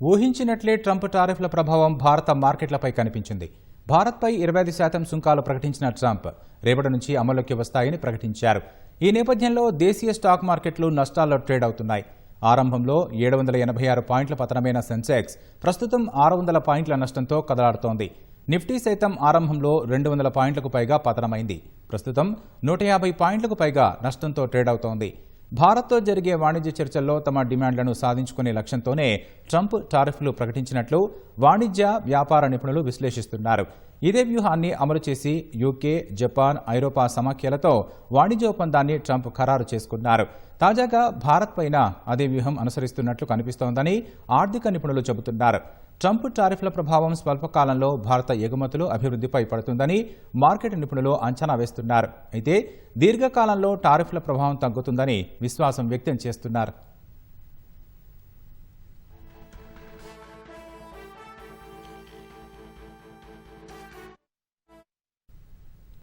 ఊహించినట్లే Trump టారిఫ్ల ప్రభావం భారత మార్కెట్లపై కనిపించింది. భారత్పై 25% సుంకాలు ప్రకటించిన ట్రంప్ రేపటి నుంచి అమల్లోకి వస్తాయని ప్రకటించారు. ఈ నేపథ్యంలో దేశీయ స్టాక్ మార్కెట్లు నష్టాల్లో ట్రేడ్ అవుతున్నాయి. ఆరంభంలో 786 పాయింట్ల పతనమైన సెన్సెక్స్ ప్రస్తుతం 600 పాయింట్ల నష్టంతో కదలాడుతోంది. నిఫ్టీ సైతం ఆరంభంలో 200 పాయింట్లకు పైగా పతనమైంది. ప్రస్తుతం 150 పాయింట్లకు పైగా నష్టంతో ట్రేడ్ అవుతోంది. భారత్తో జరిగే వాణిజ్య చర్చల్లో తమ డిమాండ్లను సాధించుకునే లక్ష్యంతోనే ట్రంప్ టారిఫ్లు ప్రకటించినట్లు వాణిజ్య వ్యాపార నిపుణులు విశ్లేషిస్తున్నారు. ఇదే వ్యూహాన్ని అమలు చేసి యూకే, జపాన్, ఐరోపా సమాఖ్యలతో వాణిజ్య ఒప్పందాన్ని ట్రంప్ ఖరారు చేసుకున్నారు. తాజాగా భారత్ పైన అదే వ్యూహం అనుసరిస్తున్నట్లు కనిపిస్తోందని ఆర్థిక నిపుణులు చెబుతున్నారు. ట్రంప్ టారిఫ్ల ప్రభావం స్వల్పకాలంలో భారత ఎగుమతులు అభివృద్ధిపై పడుతుందని మార్కెట్ నిపుణులు అంచనా వేస్తున్నారు. అయితే దీర్ఘకాలంలో టారిఫ్ల ప్రభావం తగ్గుతుందని విశ్వాసం వ్యక్తం చేస్తున్నారు.